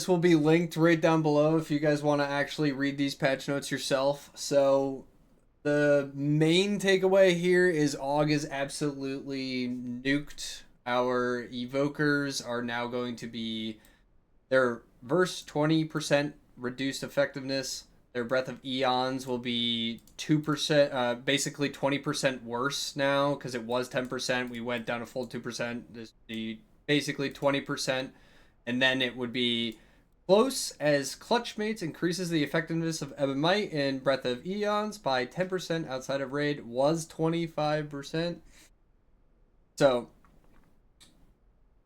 This will be linked right down below if you guys want to actually read these patch notes yourself. So the main takeaway here is Og is absolutely nuked. Our evokers are now going to be their verse 20% reduced effectiveness. Their Breath of Eons will be 2%, basically 20% worse now because it was 10%. We went down a full 2%. This would be basically 20%. And then it would be close as Clutch Mates increases the effectiveness of Ebonite and Breath of Eons by 10% outside of raid, was 25%. So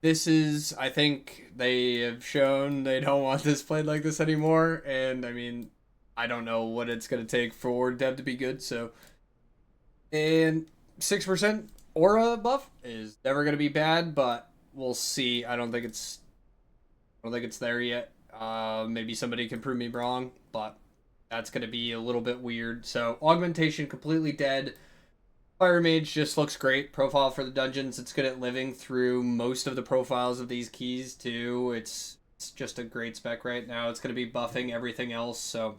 this is, I think they have shown they don't want this played like this anymore. And I mean, I don't know what it's going to take for dev to be good. So, and 6% aura buff is never going to be bad, but we'll see. I don't think it's there yet. Maybe somebody can prove me wrong, but that's going to be a little bit weird. So augmentation completely dead. Fire Mage just looks great. Profile for the dungeons. It's good at living through most of the profiles of these keys too. It's just a great spec right now. It's going to be buffing everything else. So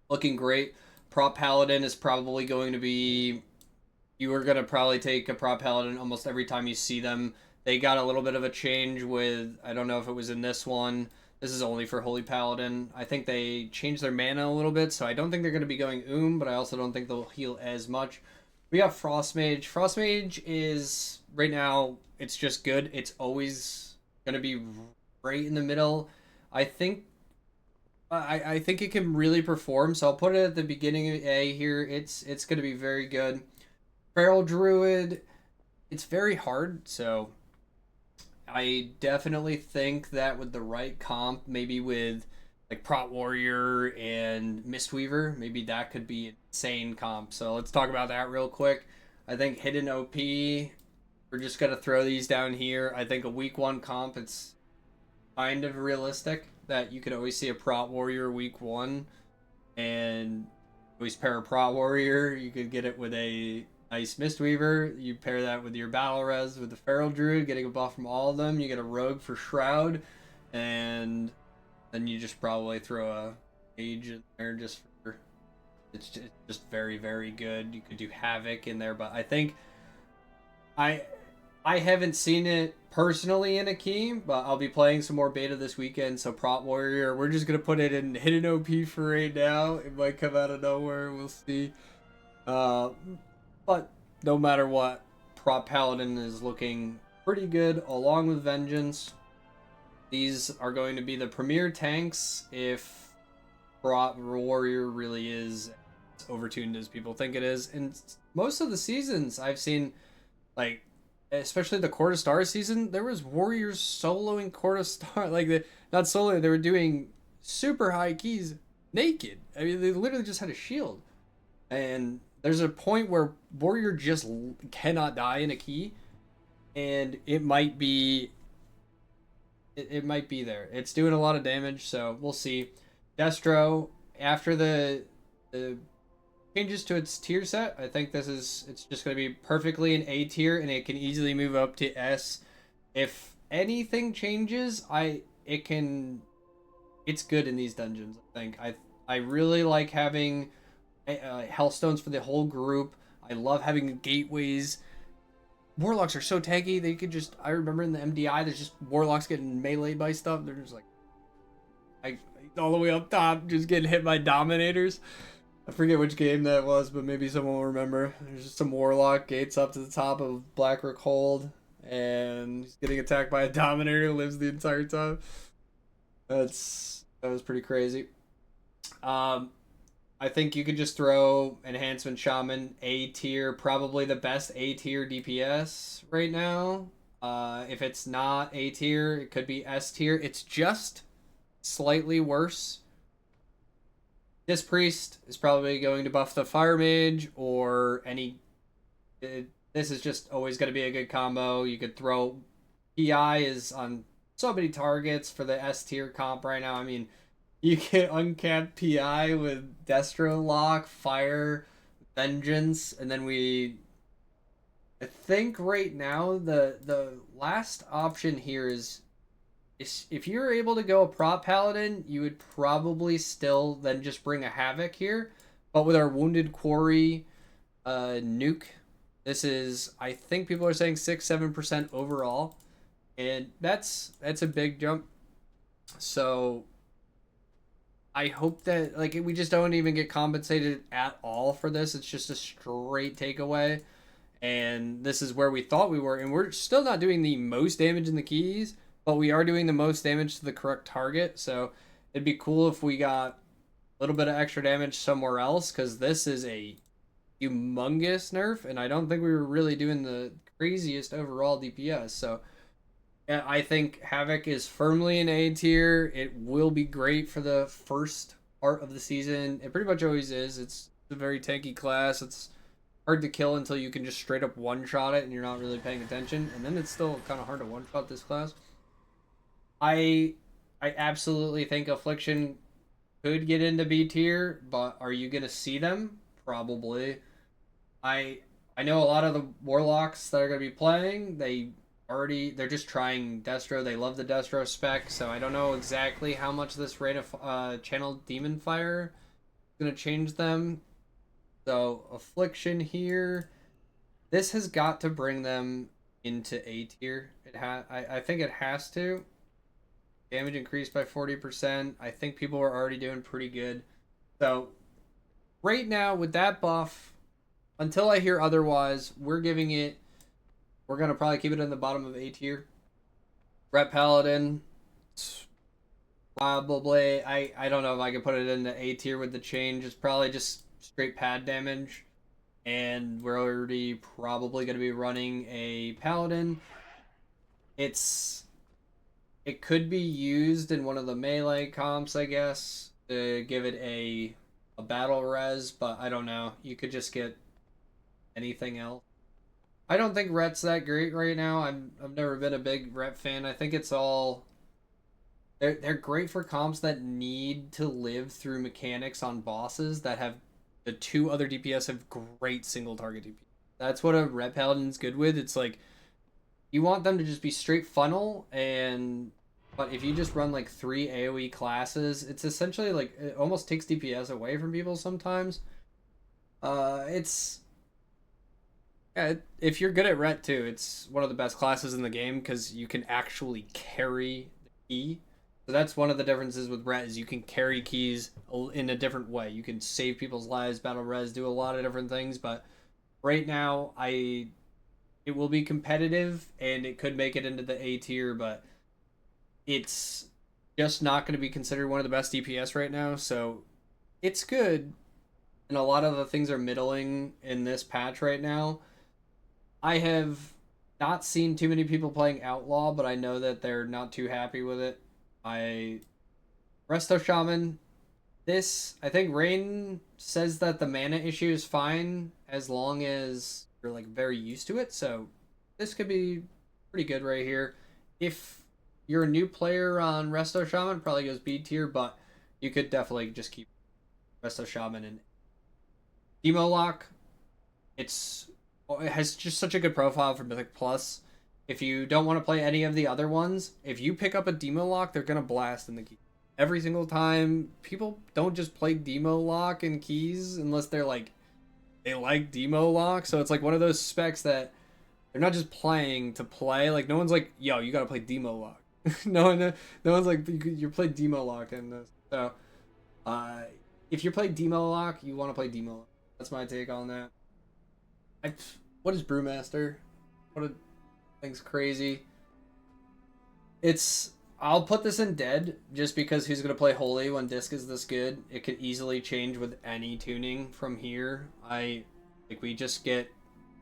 looking great. Prop Paladin is probably going to be... You are going to probably take a Prop Paladin almost every time you see them. They got a little bit of a change with... I don't know if it was in this one. This is only for Holy Paladin. I think they changed their mana a little bit, so I don't think they're going to be going but I also don't think they'll heal as much. We got Frostmage. Frostmage is, right now, it's just good. It's always going to be right in the middle. I think I think it can really perform, so I'll put it at the beginning of A here. It's going to be very good. Feral Druid, it's very hard, so I definitely think that with the right comp, maybe with like Prot Warrior and Mistweaver, maybe that could be an insane comp. So let's talk about that real quick. I think Hidden OP, we're just going to throw these down here. I think a week 1 comp, it's kind of realistic that you could always see a Prot Warrior week 1 and always pair a Prot Warrior. You could get it with a nice Mistweaver. You pair that with your Battle Res with the Feral Druid, getting a buff from all of them. You get a Rogue for Shroud, and then you just probably throw a Mage in there just for... It's just very, very good. You could do Havoc in there, but I think... I haven't seen it personally in a key, but I'll be playing some more beta this weekend, so Prot Warrior, we're just going to put it in Hidden OP for right now. It might come out of nowhere, we'll see. But no matter what, Prop Paladin is looking pretty good, along with Vengeance. These are going to be the premier tanks if Prop Warrior really is as overtuned as people think it is. And most of the seasons I've seen, like, especially the Court of Stars season, there was Warriors soloing Court of Stars. Like, not soloing, they were doing super high keys naked. I mean, they literally just had a shield. And there's a point where Warrior just cannot die in a key, and it might be there. It's doing a lot of damage, so we'll see. Destro, after the changes to its tier set, I think it's just going to be perfectly an A tier, and it can easily move up to S. If anything changes, it's good in these dungeons. I think I really like having Hellstones for the whole group. I love having gateways. Warlocks are so tanky. They could just... I remember in the MDI, there's just Warlocks getting meleeed by stuff. They're just like all the way up top, just getting hit by Dominators. I forget which game that was, but maybe someone will remember. There's just some Warlock gates up to the top of Blackrock Hold, and he's getting attacked by a Dominator who lives the entire time. That was pretty crazy. I think you could just throw Enhancement Shaman A tier, probably the best A tier DPS right now. If it's not A tier, it could be S tier. It's just slightly worse. This Priest is probably going to buff the Fire Mage or any... This is just always going to be a good combo. You could throw... PI is on so many targets for the S tier comp right now. I mean... You get uncapped PI with Destro Lock, Fire, Vengeance, and then I think right now the last option here is if you're able to go a prop paladin, you would probably still then just bring a Havoc here. But with our Wounded Quarry nuke, this is, I think people are saying 6-7% overall, and that's a big jump. So I hope that like we just don't even get compensated at all for this. It's just a straight takeaway, and this is where we thought we were, and we're still not doing the most damage in the keys, but we are doing the most damage to the correct target. So it'd be cool if we got a little bit of extra damage somewhere else, because this is a humongous nerf, and I don't think we were really doing the craziest overall DPS. So yeah, I think Havoc is firmly in A tier. It will be great for the first part of the season. It pretty much always is. It's a very tanky class. It's hard to kill until you can just straight up one-shot it and you're not really paying attention. And then it's still kind of hard to one-shot this class. I absolutely think Affliction could get into B tier, but are you gonna see them? Probably. I know a lot of the Warlocks that are gonna be playing, they're just trying Destro. They love the Destro spec, so I don't know exactly how much this rate of channeled Demon Fire is gonna change them. So Affliction here, this has got to bring them into A tier. I think it has to. Damage increased by 40%. I think people are already doing pretty good. So right now with that buff, until I hear otherwise, we're gonna probably keep it in the bottom of A tier. Ret Paladin, probably. I don't know if I can put it into A tier with the change. It's probably just straight pad damage, and we're already probably gonna be running a Paladin. It could be used in one of the melee comps, I guess, to give it a battle res, but I don't know. You could just get anything else. I don't think Ret's that great right now. I've never been a big Ret fan. I think it's all they're great for comps that need to live through mechanics on bosses that have the two other DPS have great single target DPS. That's what a Ret Paladin's good with. It's like you want them to just be straight funnel, and but if you just run like 3 AoE classes, it's essentially like it almost takes DPS away from people sometimes. It's yeah, if you're good at Ret too, it's one of the best classes in the game because you can actually carry the key. So that's one of the differences with Ret is you can carry keys in a different way. You can save people's lives, battle res, do a lot of different things. But right now, it will be competitive and it could make it into the A tier, but it's just not going to be considered one of the best DPS right now. So it's good, and a lot of the things are middling in this patch right now. I have not seen too many people playing Outlaw, but I know that they're not too happy with it. Resto Shaman, I think Rain says that the mana issue is fine as long as you're like very used to it. So this could be pretty good right here. If you're a new player on Resto Shaman, probably goes B tier, but you could definitely just keep Resto Shaman and Demo Lock. It has just such a good profile for Mythic Plus. If you don't want to play any of the other ones, if you pick up a Demo Lock, they're gonna blast in the key every single time. People don't just play Demo Lock and keys unless they like Demo Lock. So it's like one of those specs that they're not just playing to play. Like no one's like, yo, you gotta play Demo Lock. No one's like you play Demo Lock in this. So if you play Demo Lock, you want to play Demo Lock. That's my take on that. What is Brewmaster? What a thing's crazy. I'll put this in dead just because who's gonna play Holy when disc is this good? It could easily change with any tuning from here. I think we just get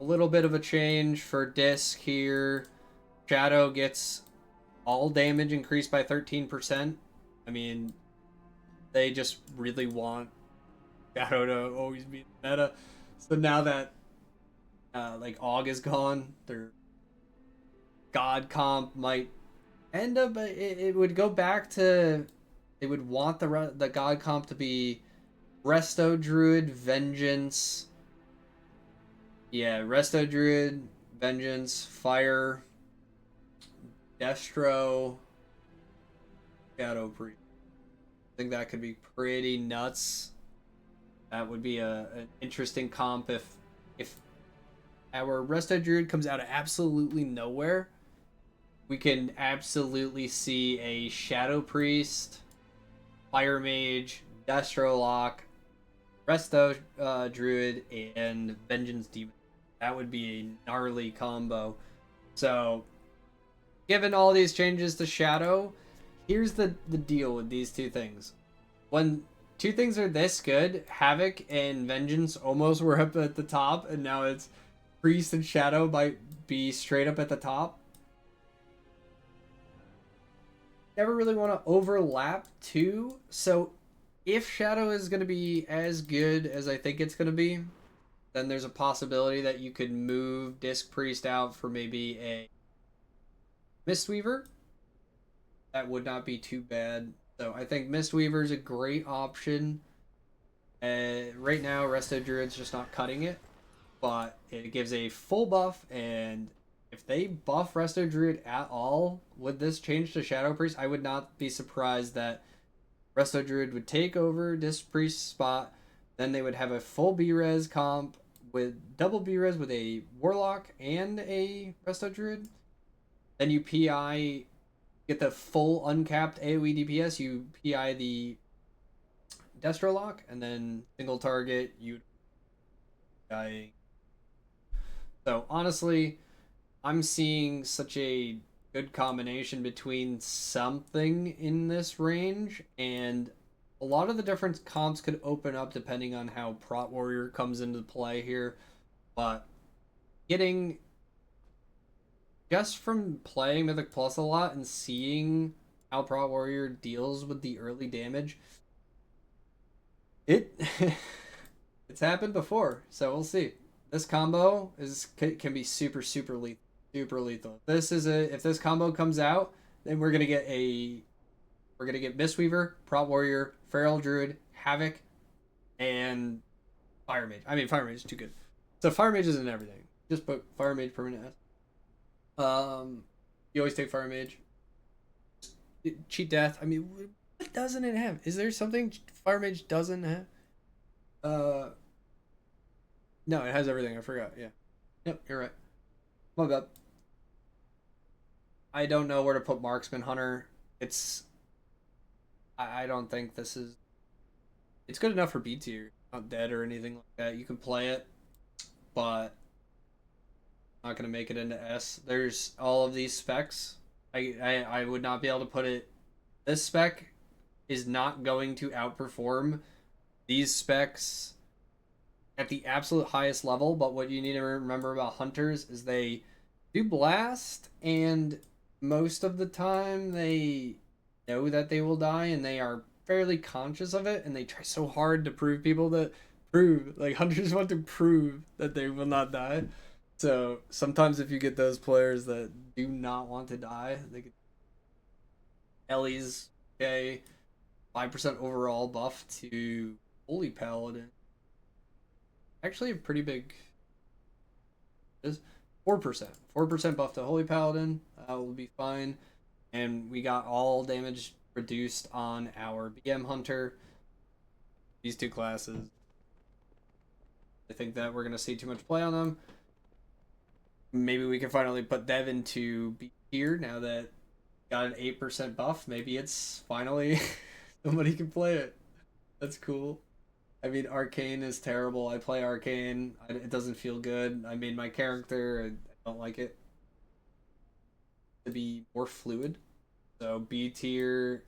a little bit of a change for disc here. Shadow gets all damage increased by 13%. I mean, they just really want Shadow to always be the meta. So now that like Og is gone, their God comp might end up. It would go back to they would want the God comp to be Resto Druid, Vengeance. Yeah, Resto Druid, Vengeance, Fire, Destro, Shadow Priest. I think that could be pretty nuts. That would be an interesting comp if our Resto Druid comes out of absolutely nowhere. We can absolutely see a Shadow Priest, Fire Mage, Destro Lock, Resto Druid, and Vengeance Demon. That would be a gnarly combo. So, given all these changes to Shadow, here's the deal with these two things. When two things are this good, Havoc and Vengeance almost were up at the top, and now it's Priest and Shadow might be straight up at the top. Never really want to overlap too, so if Shadow is going to be as good as I think it's going to be, then there's a possibility that you could move Disc Priest out for maybe a Mistweaver. That would not be too bad. So I think Mistweaver is a great option. Right now, Resto Druid's just not cutting it, but it gives a full buff, and if they buff Resto Druid at all with this change to Shadow Priest, I would not be surprised that Resto Druid would take over Disc Priest's spot. Then they would have a full B-Res comp with double B-Res with a Warlock and a Resto Druid. Then you PI, get the full uncapped AoE DPS, you PI the Destro Lock, and then single target, you die. So honestly, I'm seeing such a good combination between something in this range, and a lot of the different comps could open up depending on how Prot Warrior comes into play here. But getting, just from playing Mythic Plus a lot and seeing how Prot Warrior deals with the early damage, it it's happened before, so we'll see. This combo can be super lethal. Super lethal. If this combo comes out, then we're gonna get Mistweaver, Prot Warrior, Feral Druid, Havoc, and Fire Mage. I mean, Fire Mage is too good. So Fire Mage isn't everything. Just put Fire Mage permanent S. You always take Fire Mage. Cheat Death. I mean, what doesn't it have? Is there something Fire Mage doesn't have? No, it has everything. I forgot. Yeah. Yep, you're right. My bad. I don't know where to put Marksman Hunter. I don't think this is. It's good enough for B tier. Not dead or anything like that. You can play it, but not gonna make it into S. There's all of these specs. I would not be able to put it. This spec is not going to outperform these specs at the absolute highest level. But what you need to remember about hunters is they do blast, and most of the time they know that they will die, and they are fairly conscious of it, and they try so hard to prove like hunters want to prove that they will not die. So sometimes if you get those players that do not want to die, they could Ellie's okay, 5% overall buff to Holy Paladin. Actually a pretty big, is 4%. 4% buff to Holy Paladin. Will be fine. And we got all damage reduced on our BM Hunter. These two classes, I think that we're going to see too much play on them. Maybe we can finally put Dev into B tier now that got an 8% buff. Maybe it's finally somebody can play it. That's cool. I mean, Arcane is terrible. I play Arcane. It doesn't feel good. I made my character. I don't like it. To be more fluid. So B tier,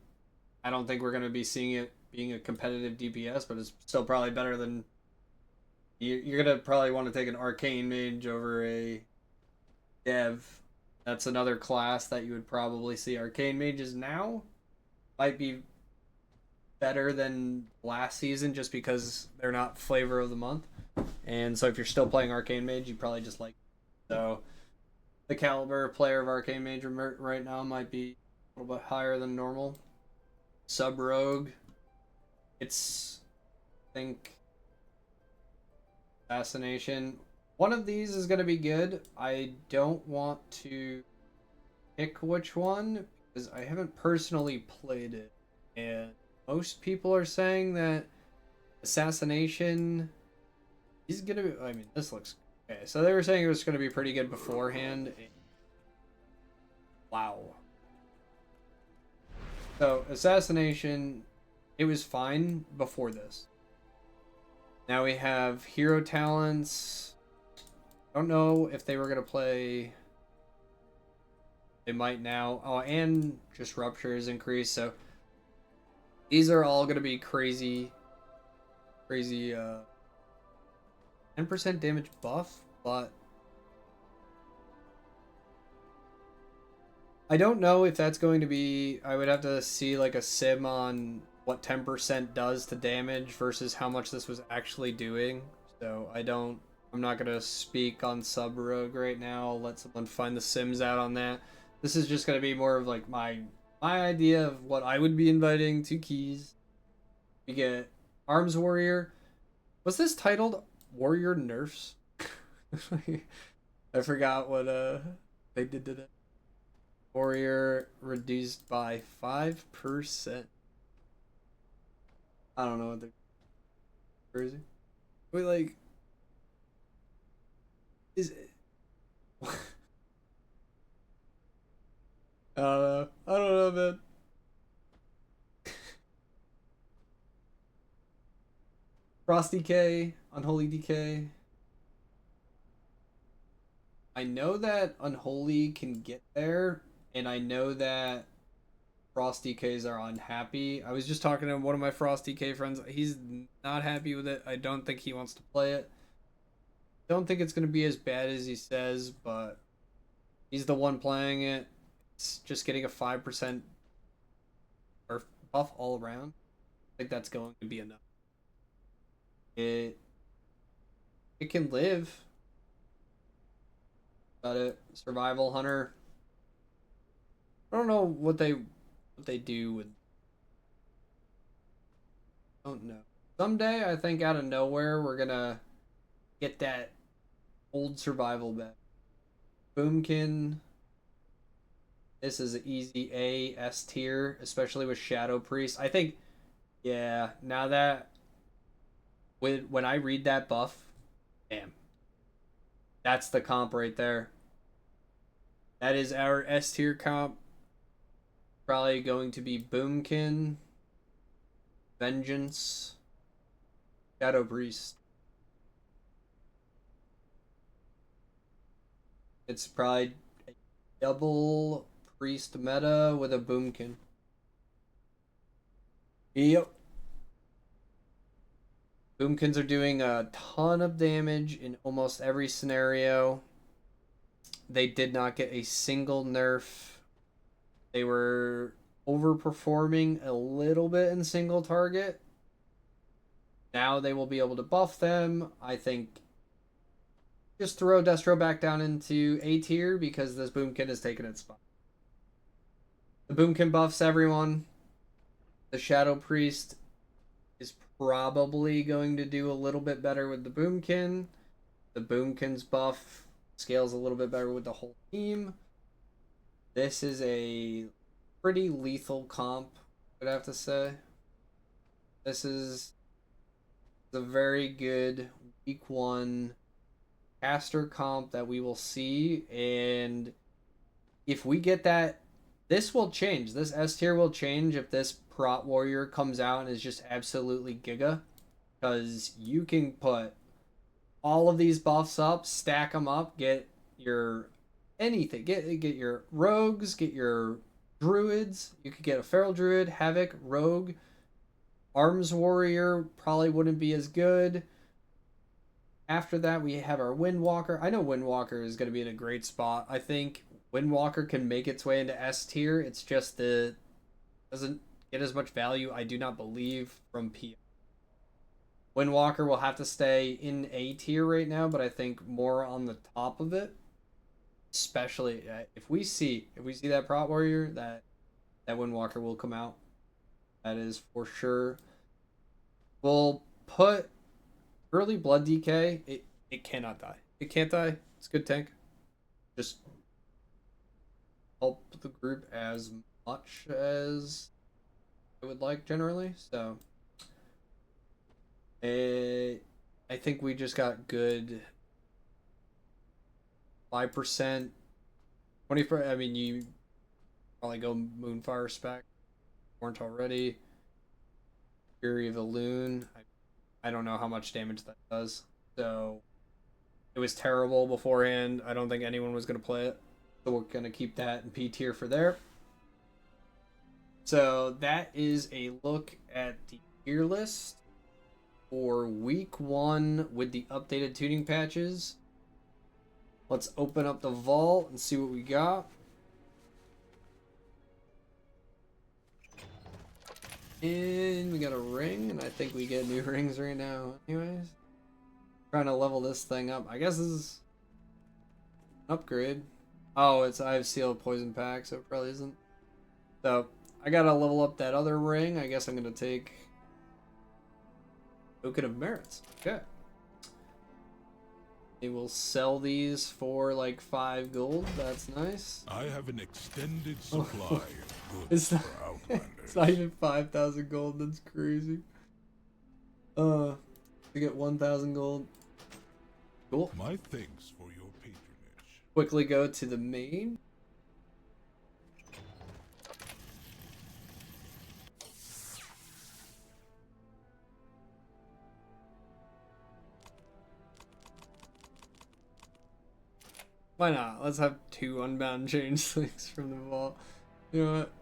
I don't think we're going to be seeing it being a competitive DPS, but it's still probably better than... You're going to probably want to take an Arcane Mage over a Dev. That's another class that you would probably see. Arcane Mages now might be better than last season just because they're not flavor of the month. And so if you're still playing Arcane Mage, you probably just like it. So the caliber player of Arcane Mage right now might be a little bit higher than normal. Sub Rogue, it's, I think, Assassination. One of these is going to be good. I don't want to pick which one because I haven't personally played it, and most people are saying that Assassination is gonna be. I mean, this looks okay. So they were saying it was gonna be pretty good beforehand. Wow. So Assassination, it was fine before this. Now we have hero talents. I don't know if they were gonna play. They might now. Oh, and just rupture is increased. So these are all gonna be crazy, 10% damage buff, but I don't know if that's going to be. I would have to see like a sim on what 10% does to damage versus how much this was actually doing. So I'm not gonna speak on sub rogue right now. I'll let someone find the sims out on that. This is just gonna be more of like my idea of what I would be inviting to keys. We get Arms Warrior. Was this titled Warrior Nerfs? I forgot what they did to that. Warrior reduced by 5%. I don't know what they're crazy. Wait, like, is it? I don't know, man. Frost DK, Unholy DK. I know that Unholy can get there, and I know that Frost DKs are unhappy. I was just talking to one of my Frost DK friends. He's not happy with it. I don't think he wants to play it. Don't think it's going to be as bad as he says, but he's the one playing it. It's just getting a 5% or buff all around. I think that's going to be enough. It can live. Got it. Survival Hunter. I don't know what they do with. Don't know. Someday, I think out of nowhere, we're gonna get that old survival back. Boomkin. This is an easy A, S tier, especially with Shadow Priest. I think, yeah, now that when I read that buff, damn. That's the comp right there. That is our S tier comp. Probably going to be Boomkin, Vengeance, Shadow Priest. It's probably a double priest meta with a Boomkin. Yep. Boomkins are doing a ton of damage in almost every scenario. They did not get a single nerf. They were overperforming a little bit in single target. Now they will be able to buff them. I think just throw Destro back down into A tier because this Boomkin has taken its spot. The Boomkin buffs everyone. The Shadow Priest is probably going to do a little bit better with the Boomkin. The Boomkin's buff scales a little bit better with the whole team. This is a pretty lethal comp, I would have to say. This is the very good week 1 caster comp that we will see, and if we get that, this will change. This S tier will change if this Prot Warrior comes out and is just absolutely giga, because you can put all of these buffs up, stack them up, get your anything, get your rogues, get your druids. You could get a feral druid, havoc, rogue, arms warrior probably wouldn't be as good. After that, we have our Windwalker. I know Windwalker is going to be in a great spot. I think Windwalker can make its way into S tier. It's just the doesn't get as much value, I do not believe, from P. Windwalker will have to stay in A tier right now, but I think more on the top of it. Especially if we see that Prot Warrior, that Windwalker will come out. That is for sure. We'll put early blood DK. It cannot die. It can't die. It's good tank. Just help the group as much as I would like generally. So I think we just got good 5%, 20%. I mean, you probably go Moonfire Spec, weren't already. Fury of the Loon. I don't know how much damage that does. So it was terrible beforehand. I don't think anyone was going to play it. So we're going to keep that in P tier for there. So that is a look at the tier list for week 1 with the updated tuning patches. Let's open up the vault and see what we got. And we got a ring, and I think we get new rings right now. Anyways, trying to level this thing up. I guess this is an upgrade. Oh, it's I have sealed poison pack, so it probably isn't. So I gotta level up that other ring. I guess I'm gonna take Token of Merits. Okay. They will sell these for like 5 gold. That's nice. I have an extended supply of It's goods not, for Outlanders. it's not even 5,000 gold. That's crazy. To get 1,000 gold. Cool. My thanks for your patronage. Quickly go to the main. Why not? Let's have 2 unbound changelings from the vault. You know what?